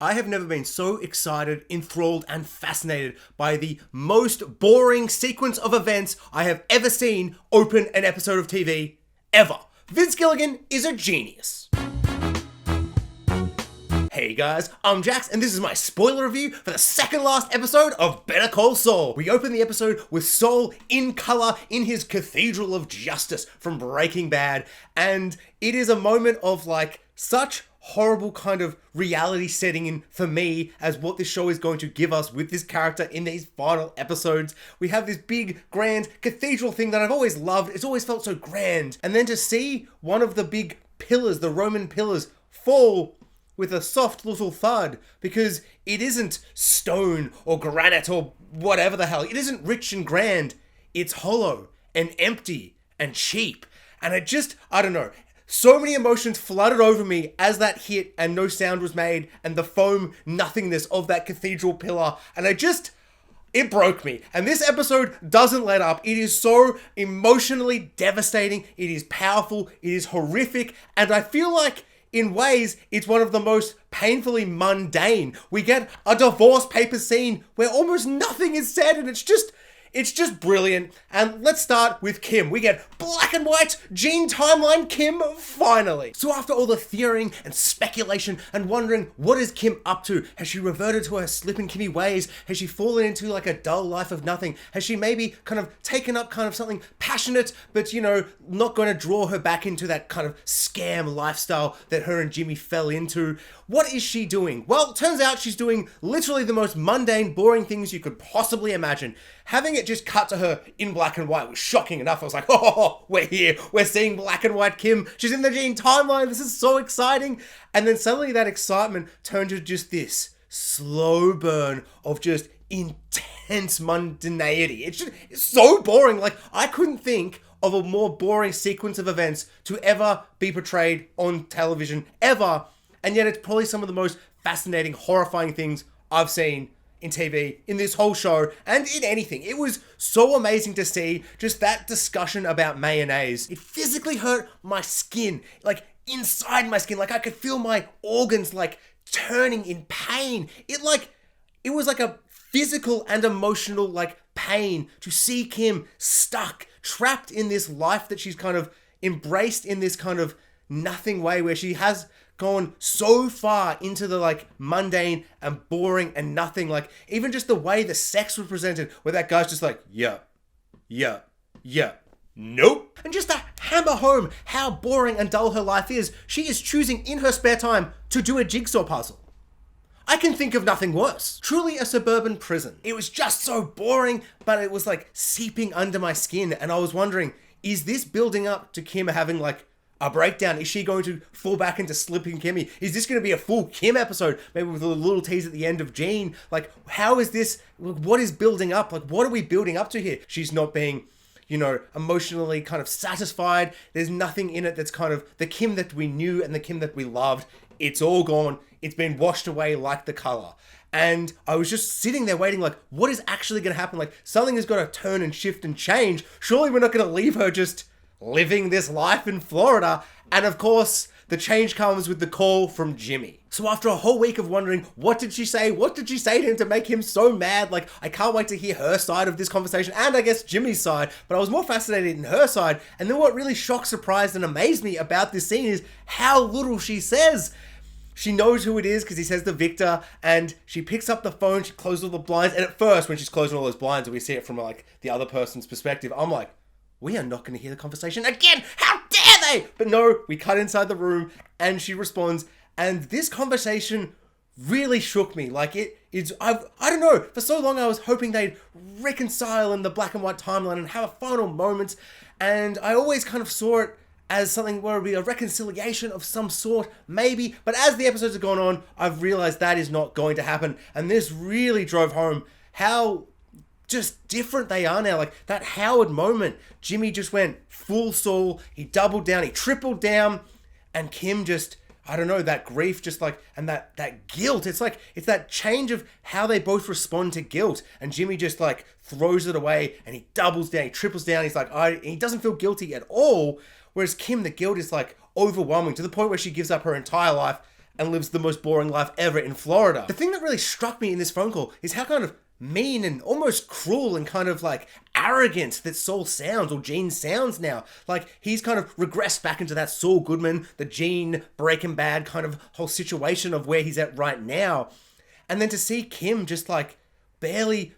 I have never been so excited, enthralled, and fascinated by the most boring sequence of events I have ever seen open an episode of TV, ever. Vince Gilligan is a genius. Hey guys, I'm Jax, and this is my spoiler review for the second last episode of Better Call Saul. We open the episode with Saul in color in his Cathedral of Justice from Breaking Bad, and it is a moment of such horrible kind of reality setting in for me as what this show is going to give us with this character in these final episodes. We have this big, grand cathedral thing that I've always loved. It's always felt so grand. And then to see one of the big pillars, the Roman pillars, fall with a soft little thud because it isn't stone or granite or whatever the hell. It isn't rich and grand. It's hollow and empty and cheap. And I don't know. So many emotions flooded over me as that hit and no sound was made and the foam nothingness of that cathedral pillar. And it broke me. And this episode doesn't let up. It is so emotionally devastating. It is powerful. It is horrific. And I feel like in ways, it's one of the most painfully mundane. We get a divorce paper scene where almost nothing is said and it's just brilliant. And let's start with Kim. We get black and white Gene timeline Kim finally. So after all the theorying and speculation and wondering what is Kim up to? Has she reverted to her Slip and Kimmy ways? Has she fallen into a dull life of nothing? Has she maybe kind of taken up kind of something passionate but not going to draw her back into that kind of scam lifestyle that her and Jimmy fell into? What is she doing? Well, it turns out she's doing literally the most mundane, boring things you could possibly imagine. Having it just cut to her in black and white was shocking enough. I was like, oh, we're here. We're seeing black and white Kim. She's in the Gene timeline. This is so exciting. And then suddenly that excitement turned to just this slow burn of just intense mundanity. It's so boring. I couldn't think of a more boring sequence of events to ever be portrayed on television, ever. And yet it's probably some of the most fascinating, horrifying things I've seen in TV, in this whole show, and in anything. It was so amazing to see just that discussion about mayonnaise. It physically hurt my skin, inside my skin. I could feel my organs turning in pain. It was a physical and emotional pain to see Kim stuck, trapped in this life that she's kind of embraced in this kind of nothing way where she has gone so far into the mundane and boring and nothing. Even just the way the sex was presented where that guy's just yeah, nope. And just to hammer home how boring and dull her life is, she is choosing in her spare time to do a jigsaw puzzle. I can think of nothing worse. Truly a suburban prison. It was just so boring, but it was seeping under my skin, and I was wondering, is this building up to Kim having a breakdown? Is she going to fall back into Slipping Kimmy? Is this going to be a full Kim episode? Maybe with a little tease at the end of Gene? How is this? What is building up? What are we building up to here? She's not being, emotionally kind of satisfied. There's nothing in it that's kind of the Kim that we knew and the Kim that we loved. It's all gone. It's been washed away like the color. And I was just sitting there waiting, what is actually going to happen? Something has got to turn and shift and change. Surely we're not going to leave her just living this life in Florida. And of course, the change comes with the call from Jimmy. So after a whole week of wondering, what did she say? What did she say to him to make him so mad? I can't wait to hear her side of this conversation and I guess Jimmy's side, but I was more fascinated in her side. And then what really shocked, surprised, and amazed me about this scene is how little she says. She knows who it is because he says the Victor, and she picks up the phone, she closes all the blinds, and at first when she's closing all those blinds and we see it from the other person's perspective, I'm like, we are not going to hear the conversation again. How dare they? But no, we cut inside the room and she responds. And this conversation really shook me. I don't know. For so long I was hoping they'd reconcile in the black and white timeline and have a final moment. And I always kind of saw it as something where it would be a reconciliation of some sort, maybe. But as the episodes have gone on, I've realized that is not going to happen. And this really drove home how just different they are now. That Howard moment, Jimmy just went full Saul, he doubled down, he tripled down, and Kim just, I don't know, that grief just and that guilt, it's that change of how they both respond to guilt, and Jimmy just throws it away, and he doubles down, he triples down, he's he doesn't feel guilty at all, whereas Kim, the guilt is overwhelming, to the point where she gives up her entire life and lives the most boring life ever in Florida. The thing that really struck me in this phone call is how kind of mean and almost cruel and kind of like arrogant that Saul sounds, or Gene sounds now. Like he's kind of regressed back into that Saul Goodman, the Gene Breaking Bad kind of whole situation of where he's at right now. And then to see Kim just like barely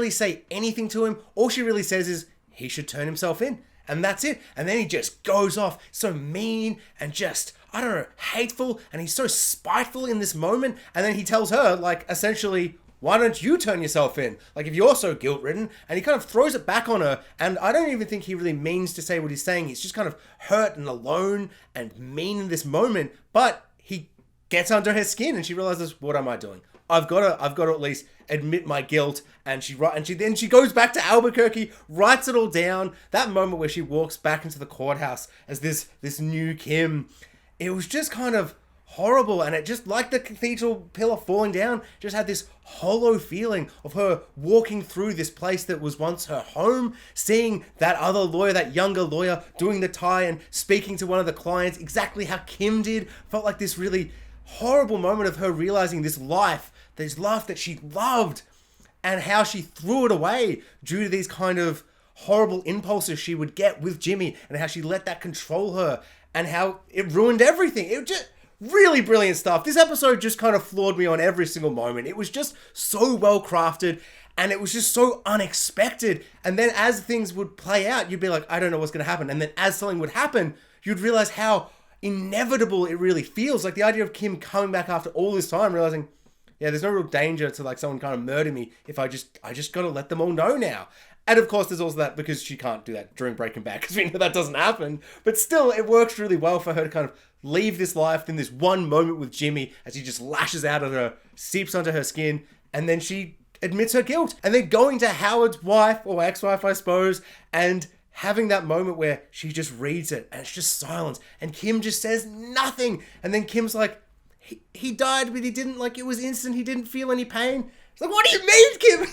say anything to him, all she really says is he should turn himself in. And that's it. And then he just goes off so mean and just, I don't know, hateful. And he's so spiteful in this moment. And then he tells her, like, essentially, why don't you turn yourself in? Like, if you're so guilt-ridden. And he kind of throws it back on her. And I don't even think he really means to say what he's saying. He's just kind of hurt and alone and mean in this moment. But he gets under her skin and she realizes, what am I doing? I've got to at least admit my guilt. And she goes back to Albuquerque, writes it all down. That moment where she walks back into the courthouse as this new Kim, it was just kind of horrible. And it just, like the cathedral pillar falling down, just had this hollow feeling of her walking through this place that was once her home, seeing that other lawyer, that younger lawyer, doing the tie and speaking to one of the clients exactly how Kim did. Felt like this really horrible moment of her realizing this life that she loved, and how she threw it away due to these kind of horrible impulses she would get with Jimmy, and how she let that control her, and how it ruined everything. It was just really brilliant stuff. This episode just kind of floored me on every single moment. It was just so well crafted, and it was just so unexpected. And then as things would play out, you'd be like, I don't know what's going to happen. And then as something would happen, you'd realize how inevitable it really feels. Like the idea of Kim coming back after all this time, realizing, yeah, there's no real danger to like someone kind of murder me if I just got to let them all know now. And of course, there's also that because she can't do that during Breaking Bad, because we know that doesn't happen. But still, it works really well for her to kind of leave this life in this one moment with Jimmy as he just lashes out at her, seeps under her skin, and then she admits her guilt. And then going to Howard's wife, or ex-wife, I suppose, and having that moment where she just reads it and it's just silence. And Kim just says nothing. And then Kim's like, he died, but he didn't, like, it was instant. He didn't feel any pain. It's like, what do you mean, Kim?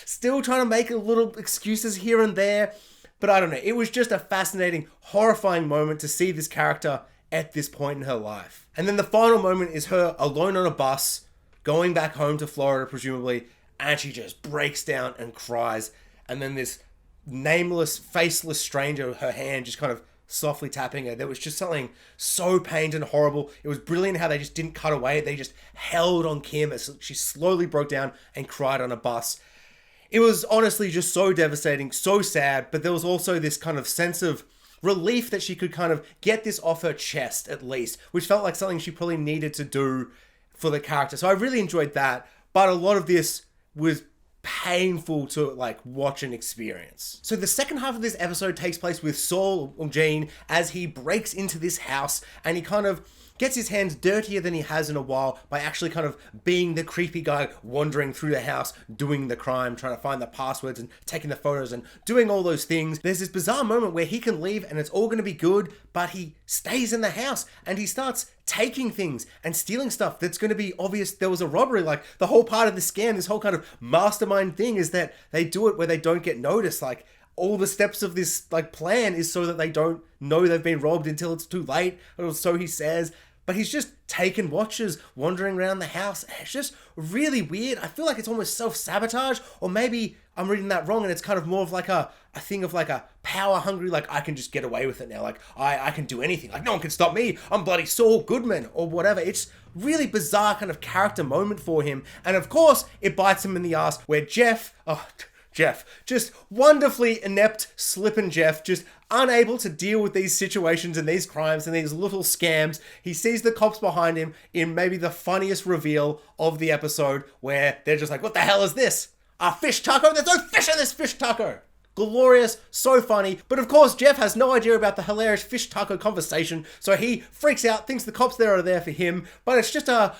Still trying to make a little excuses here and there. But I don't know. It was just a fascinating, horrifying moment to see this character at this point in her life. And then the final moment is her alone on a bus, going back home to Florida, presumably, and she just breaks down and cries. And then this nameless, faceless stranger, her hand just kind of softly tapping her. There was just something so pained and horrible. It was brilliant how they just didn't cut away. They just held on Kim as she slowly broke down and cried on a bus. It was honestly just so devastating, so sad, but there was also this kind of sense of relief that she could kind of get this off her chest at least, which felt like something she probably needed to do for the character. So I really enjoyed that, but a lot of this was painful to like watch and experience. So the second half of this episode takes place with Saul, or Gene, as he breaks into this house and he kind of gets his hands dirtier than he has in a while by actually kind of being the creepy guy wandering through the house, doing the crime, trying to find the passwords and taking the photos and doing all those things. There's this bizarre moment where he can leave and it's all going to be good, but he stays in the house and he starts taking things and stealing stuff that's going to be obvious there was a robbery. Like the whole part of the scam, this whole kind of mastermind thing is that they do it where they don't get noticed. Like all the steps of this like plan is so that they don't know they've been robbed until it's too late, or so he says. But he's just taking watches, wandering around the house. It's just really weird. I feel like it's almost self-sabotage, or maybe I'm reading that wrong and it's kind of more of like a thing of like a power-hungry, like I can just get away with it now. Like I can do anything. Like no one can stop me. I'm bloody Saul Goodman or whatever. It's really bizarre kind of character moment for him. And of course, it bites him in the ass where Jeff, just wonderfully inept Slippin' Jeff, just unable to deal with these situations and these crimes and these little scams. He sees the cops behind him in maybe the funniest reveal of the episode where they're just like, what the hell is this? A fish taco? There's no fish in this fish taco. Glorious, so funny. But of course, Jeff has no idea about the hilarious fish taco conversation, so he freaks out, thinks the cops there are there for him, but it's just a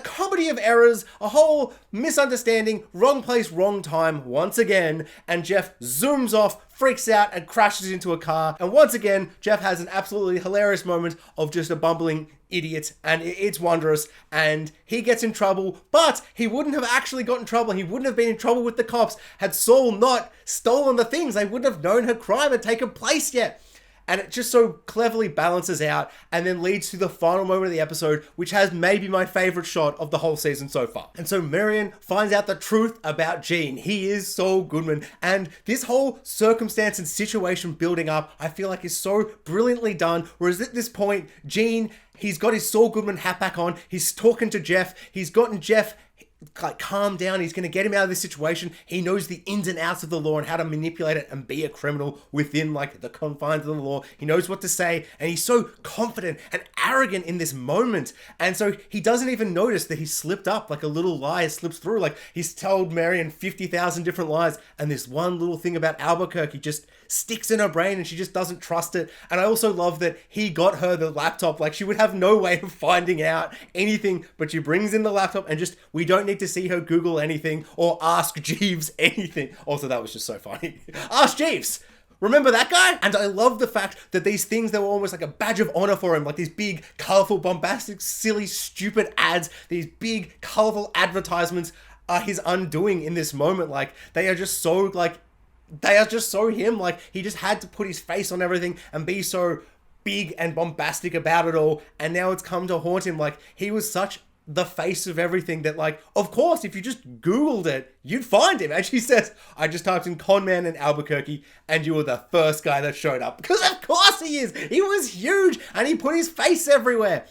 comedy of errors, a whole misunderstanding, wrong place, wrong time once again, and Jeff zooms off, freaks out, and crashes into a car. And once again, Jeff has an absolutely hilarious moment of just a bumbling idiot, and it's wondrous, and he gets in trouble, but he wouldn't have actually got in trouble. He wouldn't have been in trouble with the cops had Saul not stolen the things. They wouldn't have known her crime had taken place yet. And it just so cleverly balances out and then leads to the final moment of the episode, which has maybe my favorite shot of the whole season so far. And so Marion finds out the truth about Gene. He is Saul Goodman. And this whole circumstance and situation building up, I feel like is so brilliantly done. Whereas at this point, Gene, he's got his Saul Goodman hat back on. He's talking to Jeff. He's gotten Jeff like calm down. He's going to get him out of this situation. He knows the ins and outs of the law and how to manipulate it and be a criminal within like the confines of the law. He knows what to say, and he's so confident and arrogant in this moment. And so he doesn't even notice that he slipped up, like a little lie slips through. Like he's told Marion 50,000 different lies, and this one little thing about Albuquerque just sticks in her brain and she just doesn't trust it. And I also love that he got her the laptop. Like she would have no way of finding out anything, but she brings in the laptop and just, we don't need to see her Google anything or ask Jeeves anything. Also, that was just so funny. Ask Jeeves! Remember that guy? And I love the fact that these things that were almost like a badge of honor for him, like these big, colorful, bombastic, silly, stupid ads, these big, colorful advertisements are his undoing in this moment. Like they are just so him. Like he just had to put his face on everything and be so big and bombastic about it all. And now it's come to haunt him. Like he was such the face of everything that, like, of course, if you just Googled it, you'd find him. And she says, I just typed in conman in Albuquerque and you were the first guy that showed up. Because of course he is. He was huge and he put his face everywhere.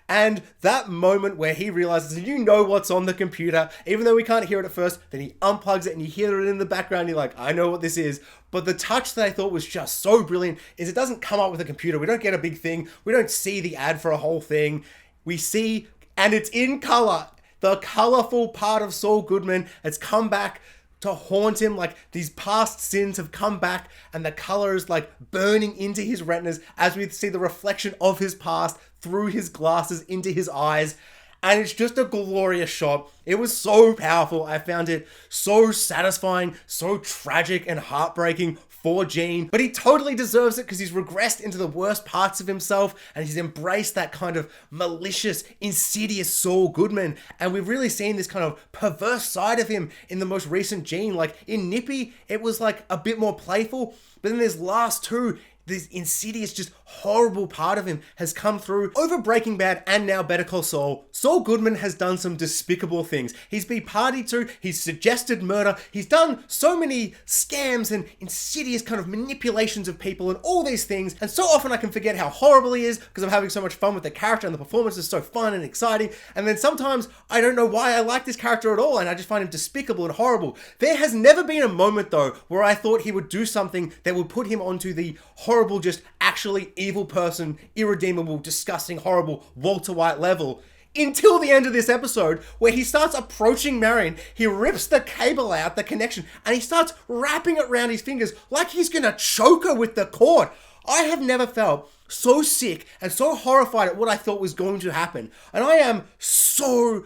And that moment where he realizes, and you know what's on the computer, even though we can't hear it at first, then he unplugs it and you hear it in the background. You're like, I know what this is. But the touch that I thought was just so brilliant is it doesn't come up with a computer. We don't get a big thing. We don't see the ad for a whole thing. We see, and it's in color, the colorful part of Saul Goodman has come back to haunt him. Like these past sins have come back and the color is like burning into his retinas as we see the reflection of his past through his glasses into his eyes. And it's just a glorious shot. It was so powerful. I found it so satisfying, so tragic and heartbreaking for Gene. But he totally deserves it because he's regressed into the worst parts of himself and he's embraced that kind of malicious, insidious Saul Goodman. And we've really seen this kind of perverse side of him in the most recent Gene. Like in Nippy, it was like a bit more playful. But then there's last two, this insidious, just horrible part of him has come through. Over Breaking Bad and now Better Call Saul, Saul Goodman has done some despicable things. He's been party to, he's suggested murder, he's done so many scams and insidious kind of manipulations of people and all these things. And so often I can forget how horrible he is because I'm having so much fun with the character and the performance is so fun and exciting. And then sometimes I don't know why I like this character at all and I just find him despicable and horrible. There has never been a moment though where I thought he would do something that would put him onto the horrible, just actually evil person, irredeemable, disgusting, horrible Walter White level until the end of this episode where he starts approaching Marion. He rips the cable out, the connection, and he starts wrapping it around his fingers like he's gonna choke her with the cord. I have never felt so sick and so horrified at what I thought was going to happen. And I am so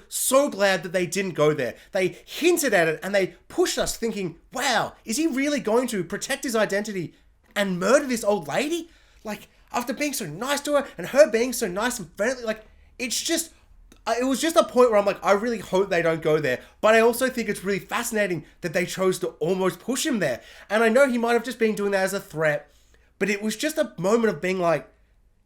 glad that they didn't go there. They hinted at it and they pushed us thinking, wow, is he really going to protect his identity and murder this old lady? Like, after being so nice to her and her being so nice and friendly, like, it's just, it was just a point where I'm like, I really hope they don't go there. But I also think it's really fascinating that they chose to almost push him there. And I know he might have just been doing that as a threat, but it was just a moment of being like,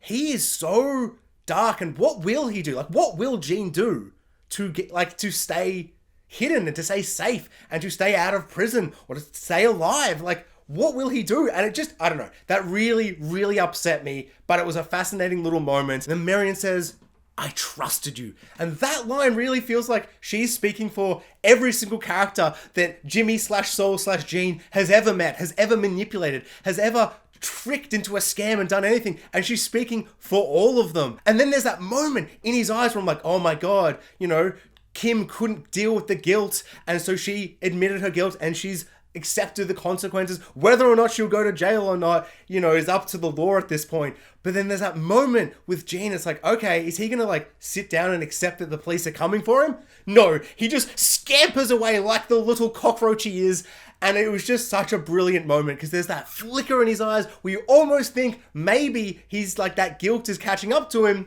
he is so dark, and what will he do? Like, what will Gene do to get, like, to stay hidden and to stay safe and to stay out of prison or to stay alive? Like, what will he do? And it just, I don't know, that really upset me, but it was a fascinating little moment. And then Marion says, I trusted you. And that line really feels like she's speaking for every single character that Jimmy/Saul/Gene has ever met, has ever manipulated, has ever tricked into a scam and done anything. And she's speaking for all of them. And then there's that moment in his eyes where I'm like, oh my God, you know, Kim couldn't deal with the guilt. And so she admitted her guilt and she's accepted the consequences. Whether or not she'll go to jail or not, you know, is up to the law at this point. But then there's that moment with Gene. It's like, okay, is he gonna like sit down and accept that the police are coming for him? No, he just scampers away like the little cockroach he is. And it was just such a brilliant moment because there's that flicker in his eyes where you almost think maybe he's like that guilt is catching up to him.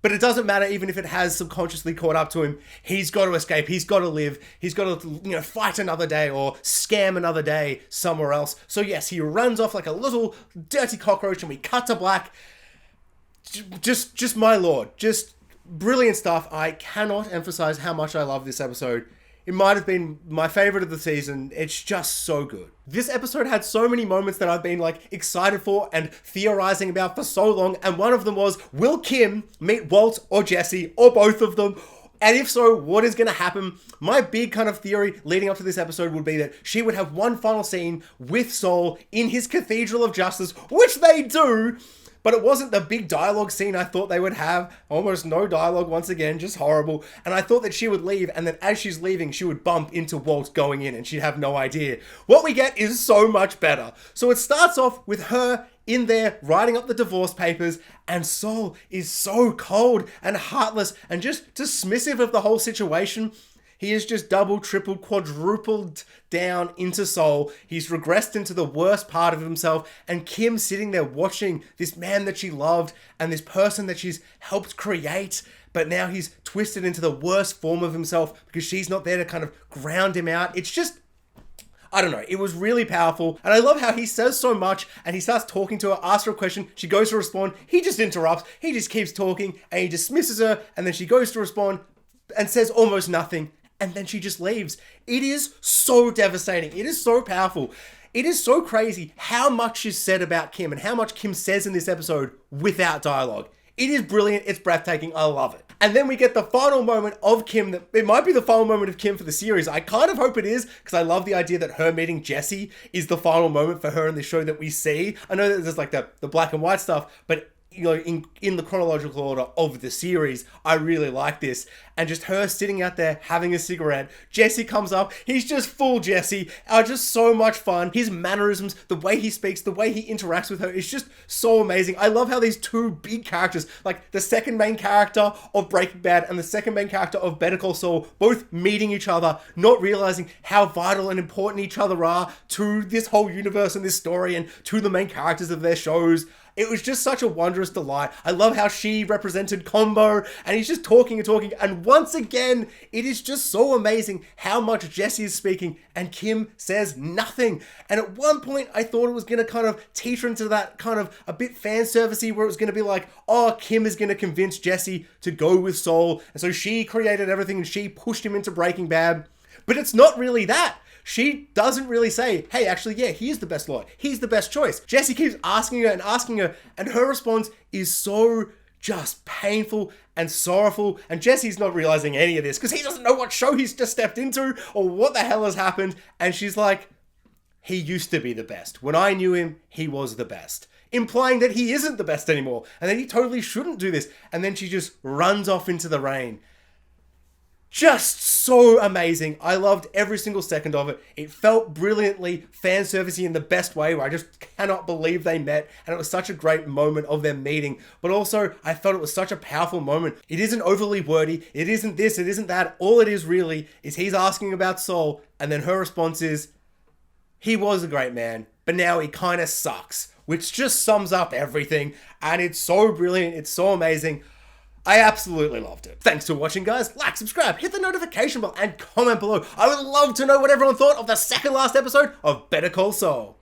But it doesn't matter even if it has subconsciously caught up to him. He's got to escape. He's got to live. He's got to, fight another day or scam another day somewhere else. So yes, he runs off like a little dirty cockroach, and we cut to black. Just my lord. Just brilliant stuff. I cannot emphasize how much I love this episode. It might have been my favorite of the season. It's just so good. This episode had so many moments that I've been excited for and theorizing about for so long. And one of them was, will Kim meet Walt or Jesse or both of them? And if so, what is going to happen? My big kind of theory leading up to this episode would be that she would have one final scene with Saul in his Cathedral of Justice, which they do. But it wasn't the big dialogue scene I thought they would have. Almost no dialogue once again, just horrible. And I thought that she would leave, and then as she's leaving, she would bump into Walt going in, and she'd have no idea. What we get is so much better. So it starts off with her in there writing up the divorce papers, and Saul is so cold and heartless and just dismissive of the whole situation. He is just double, triple, quadrupled down into Saul. He's regressed into the worst part of himself. And Kim sitting there watching this man that she loved and this person that she's helped create. But now he's twisted into the worst form of himself because she's not there to kind of ground him out. It's just, I don't know. It was really powerful. And I love how he says so much and he starts talking to her, asks her a question. She goes to respond. He just interrupts. He just keeps talking and he dismisses her. And then she goes to respond and says almost nothing. And then she just leaves. It is so devastating. It is so powerful. It is so crazy how much is said about Kim and how much Kim says in this episode without dialogue. It is brilliant. It's breathtaking. I love it. And then we get the final moment of Kim. It might be the final moment of Kim for the series. I kind of hope it is, because I love the idea that her meeting Jesse is the final moment for her in the show that we see. I know that there's the black and white stuff, but in the chronological order of the series, I really like this. And just her sitting out there having a cigarette. Jesse comes up. He's just full Jesse. Just so much fun. His mannerisms, the way he speaks, the way he interacts with her is just so amazing. I love how these two big characters, like the second main character of Breaking Bad and the second main character of Better Call Saul, both meeting each other, not realizing how vital and important each other are to this whole universe and this story and to the main characters of their shows. It was just such a wondrous delight. I love how she represented Combo, and he's just talking and talking. And once again, it is just so amazing how much Jesse is speaking, and Kim says nothing. And at one point, I thought it was going to kind of teeter into that kind of a bit fan servicey, where it was going to be like, oh, Kim is going to convince Jesse to go with Saul. And so she created everything, and she pushed him into Breaking Bad. But it's not really that. She doesn't really say, hey, actually, yeah, he is the best lawyer. He's the best choice. Jesse keeps asking her, and her response is so just painful and sorrowful. And Jesse's not realizing any of this because he doesn't know what show he's just stepped into or what the hell has happened. And she's like, he used to be the best. When I knew him, he was the best. Implying that he isn't the best anymore and that he totally shouldn't do this. And then she just runs off into the rain. Just so amazing. I loved every single second of it. It felt brilliantly fan servicey in the best way, where I just cannot believe they met, and it was such a great moment of their meeting. But also, I felt it was such a powerful moment. It isn't overly wordy. It isn't this. It isn't that. All it is really is he's asking about Saul, and then her response is, he was a great man, but now he kind of sucks, which just sums up everything. And it's so brilliant. It's so amazing. I absolutely loved it. Thanks for watching, guys. Like, subscribe, hit the notification bell, and comment below. I would love to know what everyone thought of the second last episode of Better Call Saul.